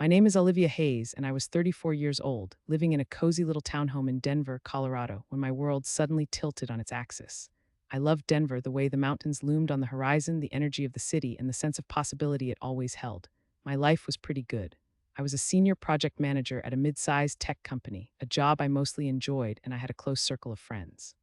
My name is Olivia Hayes, and I was 34 years old, living in a cozy little townhome in Denver, Colorado, when my world suddenly tilted on its axis. I loved Denver, the way the mountains loomed on the horizon, the energy of the city, and the sense of possibility it always held. My life was pretty good. I was a senior project manager at a mid-sized tech company, a job I mostly enjoyed, and I had a close circle of friends.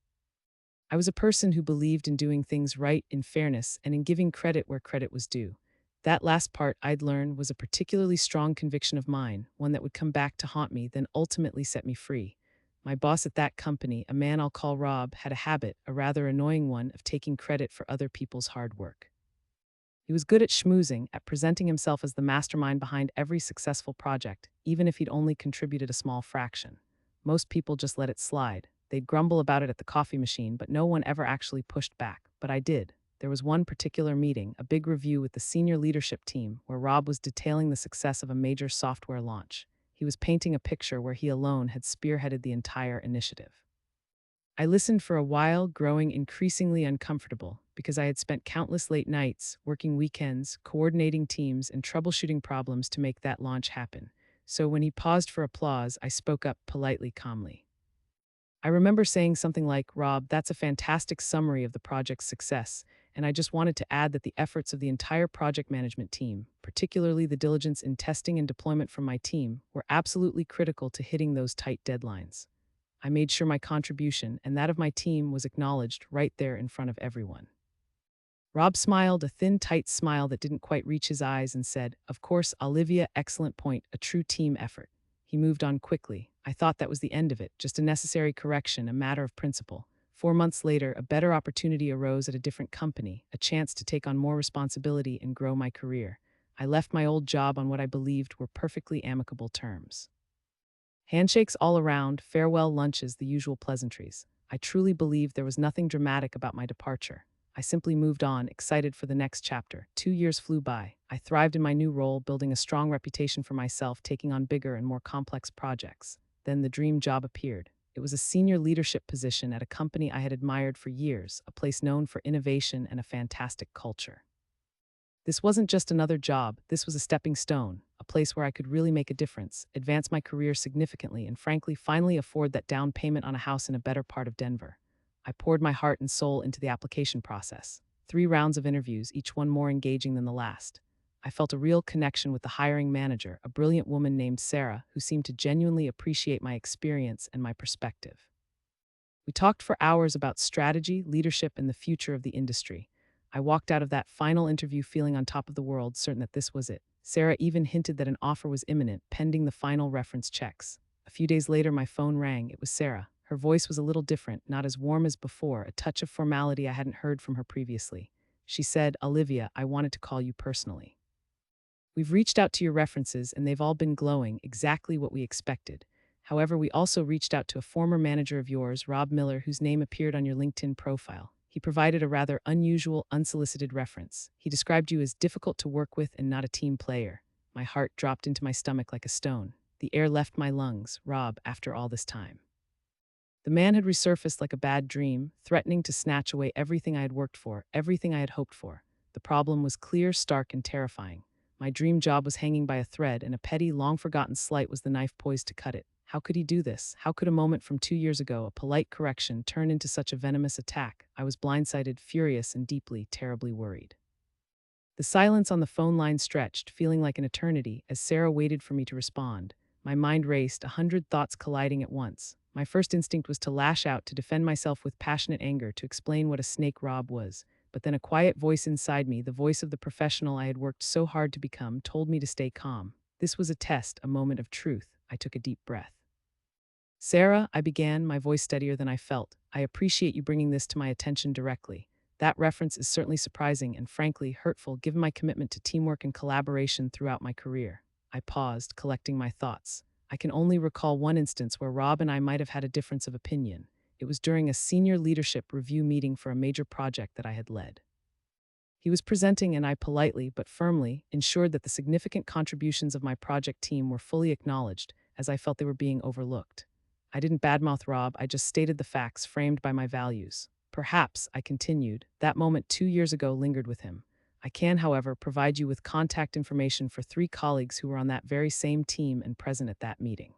I was a person who believed in doing things right, in fairness, and in giving credit where credit was due. That last part, I'd learn, was a particularly strong conviction of mine, one that would come back to haunt me, then ultimately set me free. My boss at that company, a man I'll call Rob, had a habit, a rather annoying one, of taking credit for other people's hard work. He was good at schmoozing, at presenting himself as the mastermind behind every successful project, even if he'd only contributed a small fraction. Most people just let it slide. They'd grumble about it at the coffee machine, but no one ever actually pushed back. But I did. There was one particular meeting, a big review with the senior leadership team, where Rob was detailing the success of a major software launch. He was painting a picture where he alone had spearheaded the entire initiative. I listened for a while, growing increasingly uncomfortable because I had spent countless late nights, working weekends, coordinating teams, and troubleshooting problems to make that launch happen. So when he paused for applause, I spoke up politely, calmly. I remember saying something like, "Rob, that's a fantastic summary of the project's success, and I just wanted to add that the efforts of the entire project management team, particularly the diligence in testing and deployment from my team, were absolutely critical to hitting those tight deadlines. I made sure my contribution and that of my team was acknowledged right there in front of everyone." Rob smiled, a thin, tight smile that didn't quite reach his eyes, and said, "Of course, Olivia, excellent point, a true team effort." He moved on quickly. I thought that was the end of it, just a necessary correction, a matter of principle. 4 months later, a better opportunity arose at a different company, a chance to take on more responsibility and grow my career. I left my old job on what I believed were perfectly amicable terms. Handshakes all around, farewell lunches, the usual pleasantries. I truly believed there was nothing dramatic about my departure. I simply moved on, excited for the next chapter. 2 years flew by. I thrived in my new role, building a strong reputation for myself, taking on bigger and more complex projects. Then the dream job appeared. It was a senior leadership position at a company I had admired for years, a place known for innovation and a fantastic culture. This wasn't just another job, this was a stepping stone, a place where I could really make a difference, advance my career significantly, and frankly, finally afford that down payment on a house in a better part of Denver. I poured my heart and soul into the application process. 3 rounds of interviews, each one more engaging than the last. I felt a real connection with the hiring manager, a brilliant woman named Sarah, who seemed to genuinely appreciate my experience and my perspective. We talked for hours about strategy, leadership, and the future of the industry. I walked out of that final interview feeling on top of the world, certain that this was it. Sarah even hinted that an offer was imminent, pending the final reference checks. A few days later, my phone rang. It was Sarah. Her voice was a little different, not as warm as before, a touch of formality I hadn't heard from her previously. She said, "Olivia, I wanted to call you personally. We've reached out to your references, and they've all been glowing, exactly what we expected. However, we also reached out to a former manager of yours, Rob Miller, whose name appeared on your LinkedIn profile. He provided a rather unusual, unsolicited reference. He described you as difficult to work with and not a team player." My heart dropped into my stomach like a stone. The air left my lungs. Rob, after all this time. The man had resurfaced like a bad dream, threatening to snatch away everything I had worked for, everything I had hoped for. The problem was clear, stark, and terrifying. My dream job was hanging by a thread, and a petty, long-forgotten slight was the knife poised to cut it. How could he do this? How could a moment from 2 years ago, a polite correction, turn into such a venomous attack? I was blindsided, furious, and deeply, terribly worried. The silence on the phone line stretched, feeling like an eternity, as Sarah waited for me to respond. My mind raced, 100 thoughts colliding at once. My first instinct was to lash out, to defend myself with passionate anger, to explain what a snake Rob was. But then a quiet voice inside me, the voice of the professional I had worked so hard to become, told me to stay calm. This was a test, a moment of truth. I took a deep breath. "Sarah," I began, my voice steadier than I felt, "I appreciate you bringing this to my attention directly. That reference is certainly surprising and, frankly, hurtful given my commitment to teamwork and collaboration throughout my career." I paused, collecting my thoughts. I can only recall one instance where Rob and I might have had a difference of opinion. It was during a senior leadership review meeting for a major project that I had led. He was presenting, and I politely but firmly ensured that the significant contributions of my project team were fully acknowledged, as I felt they were being overlooked. I didn't badmouth Rob, I just stated the facts framed by my values. "Perhaps," I continued, "that moment 2 years ago lingered with him. I can, however, provide you with contact information for 3 colleagues who were on that very same team and present at that meeting.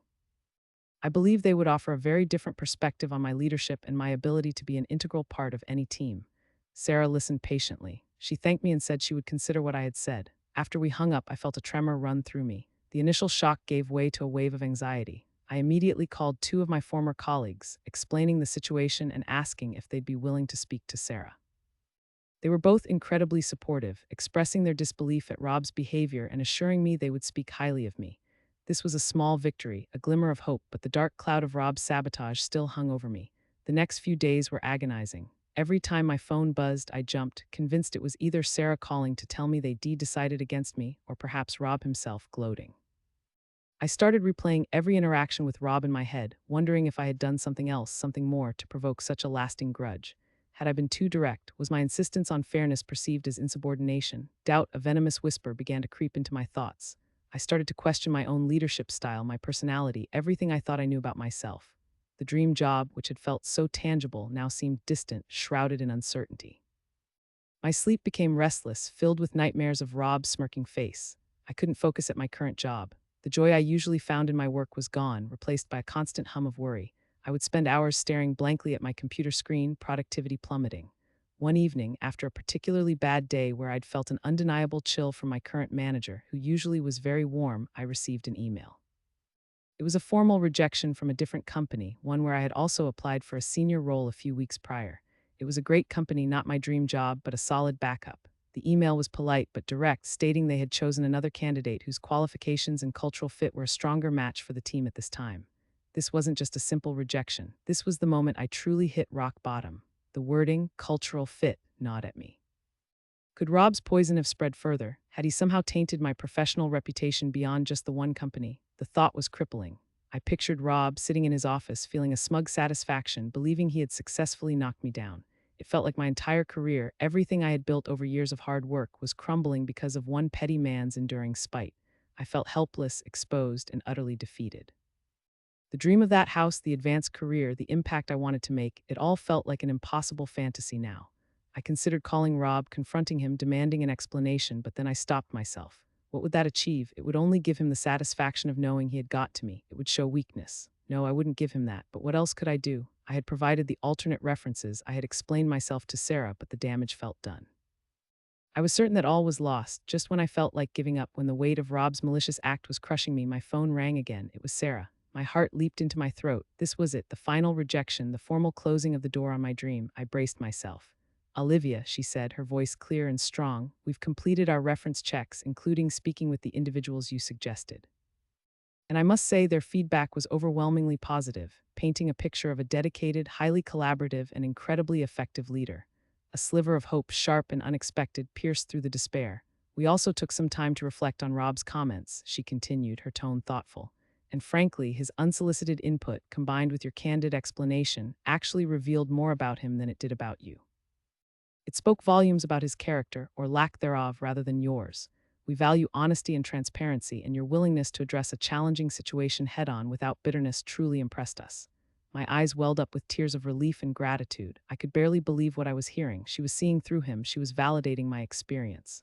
I believe they would offer a very different perspective on my leadership and my ability to be an integral part of any team. Sarah listened patiently. She thanked me and said she would consider what I had said. After we hung up, I felt a tremor run through me. The initial shock gave way to a wave of anxiety. I immediately called 2 of my former colleagues, explaining the situation and asking if they'd be willing to speak to Sarah. They were both incredibly supportive, expressing their disbelief at Rob's behavior and assuring me they would speak highly of me. This was a small victory, a glimmer of hope, but the dark cloud of Rob's sabotage still hung over me. The next few days were agonizing. Every time my phone buzzed, I jumped, convinced it was either Sarah calling to tell me they decided against me or perhaps Rob himself gloating. I started replaying every interaction with Rob in my head, wondering if I had done something else, something more, to provoke such a lasting grudge. Had I been too direct? Was my insistence on fairness perceived as insubordination? Doubt, a venomous whisper, began to creep into my thoughts. I started to question my own leadership style, my personality, everything I thought I knew about myself. The dream job, which had felt so tangible, now seemed distant, shrouded in uncertainty. My sleep became restless, filled with nightmares of Rob's smirking face. I couldn't focus at my current job. The joy I usually found in my work was gone, replaced by a constant hum of worry. I would spend hours staring blankly at my computer screen, productivity plummeting. One evening, after a particularly bad day where I'd felt an undeniable chill from my current manager, who usually was very warm, I received an email. It was a formal rejection from a different company, one where I had also applied for a senior role a few weeks prior. It was a great company, not my dream job, but a solid backup. The email was polite but direct, stating they had chosen another candidate whose qualifications and cultural fit were a stronger match for the team at this time. This wasn't just a simple rejection. This was the moment I truly hit rock bottom. The wording, cultural fit, gnawed at me. Could Rob's poison have spread further? Had he somehow tainted my professional reputation beyond just the one company? The thought was crippling. I pictured Rob sitting in his office, feeling a smug satisfaction, believing he had successfully knocked me down. It felt like my entire career, everything I had built over years of hard work, was crumbling because of one petty man's enduring spite. I felt helpless, exposed, and utterly defeated. The dream of that house, the advanced career, the impact I wanted to make, it all felt like an impossible fantasy now. I considered calling Rob, confronting him, demanding an explanation, but then I stopped myself. What would that achieve? It would only give him the satisfaction of knowing he had got to me. It would show weakness. No, I wouldn't give him that. But what else could I do? I had provided the alternate references. I had explained myself to Sarah, but the damage felt done. I was certain that all was lost. Just when I felt like giving up, when the weight of Rob's malicious act was crushing me, my phone rang again. It was Sarah. My heart leaped into my throat. This was it, the final rejection, the formal closing of the door on my dream. I braced myself. "Olivia," she said, her voice clear and strong, "we've completed our reference checks, including speaking with the individuals you suggested. And I must say their feedback was overwhelmingly positive, painting a picture of a dedicated, highly collaborative, and incredibly effective leader." A sliver of hope, sharp and unexpected, pierced through the despair. "We also took some time to reflect on Rob's comments," she continued, her tone thoughtful. "And frankly, his unsolicited input, combined with your candid explanation, actually revealed more about him than it did about you. It spoke volumes about his character, or lack thereof, rather than yours. We value honesty and transparency, and your willingness to address a challenging situation head-on without bitterness truly impressed us." My eyes welled up with tears of relief and gratitude. I could barely believe what I was hearing. She was seeing through him. She was validating my experience.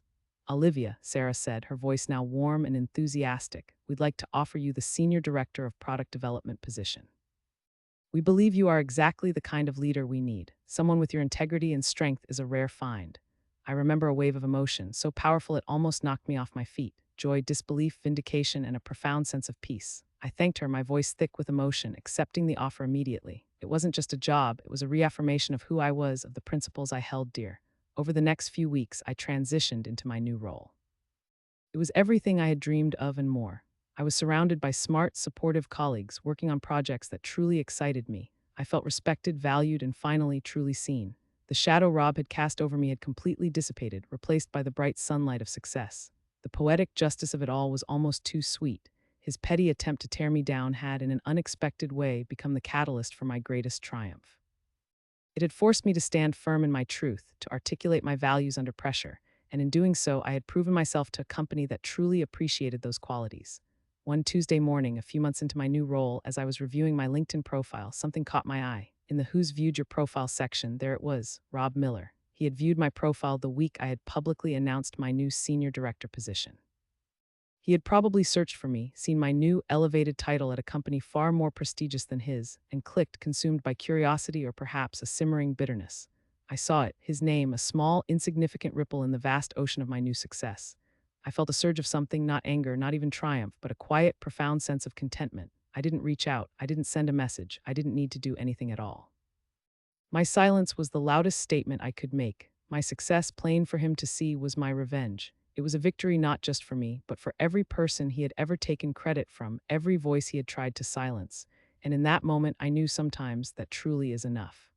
"Olivia," Sarah said, her voice now warm and enthusiastic, "we'd like to offer you the Senior Director of Product Development position. We believe you are exactly the kind of leader we need. Someone with your integrity and strength is a rare find." I remember a wave of emotion, so powerful it almost knocked me off my feet. Joy, disbelief, vindication, and a profound sense of peace. I thanked her, my voice thick with emotion, accepting the offer immediately. It wasn't just a job, it was a reaffirmation of who I was, of the principles I held dear. Over the next few weeks, I transitioned into my new role. It was everything I had dreamed of and more. I was surrounded by smart, supportive colleagues working on projects that truly excited me. I felt respected, valued, and finally truly seen. The shadow Rob had cast over me had completely dissipated, replaced by the bright sunlight of success. The poetic justice of it all was almost too sweet. His petty attempt to tear me down had, in an unexpected way, become the catalyst for my greatest triumph. It had forced me to stand firm in my truth, to articulate my values under pressure, and in doing so, I had proven myself to a company that truly appreciated those qualities. One Tuesday morning, a few months into my new role, as I was reviewing my LinkedIn profile, something caught my eye. In the Who's Viewed Your Profile section, there it was, Rob Miller. He had viewed my profile the week I had publicly announced my new senior director position. He had probably searched for me, seen my new elevated title at a company far more prestigious than his, and clicked, consumed by curiosity or perhaps a simmering bitterness. I saw it, his name, a small, insignificant ripple in the vast ocean of my new success. I felt a surge of something, not anger, not even triumph, but a quiet, profound sense of contentment. I didn't reach out, I didn't send a message, I didn't need to do anything at all. My silence was the loudest statement I could make. My success, plain for him to see, was my revenge. It was a victory not just for me, but for every person he had ever taken credit from, every voice he had tried to silence. And in that moment, I knew sometimes that truly is enough.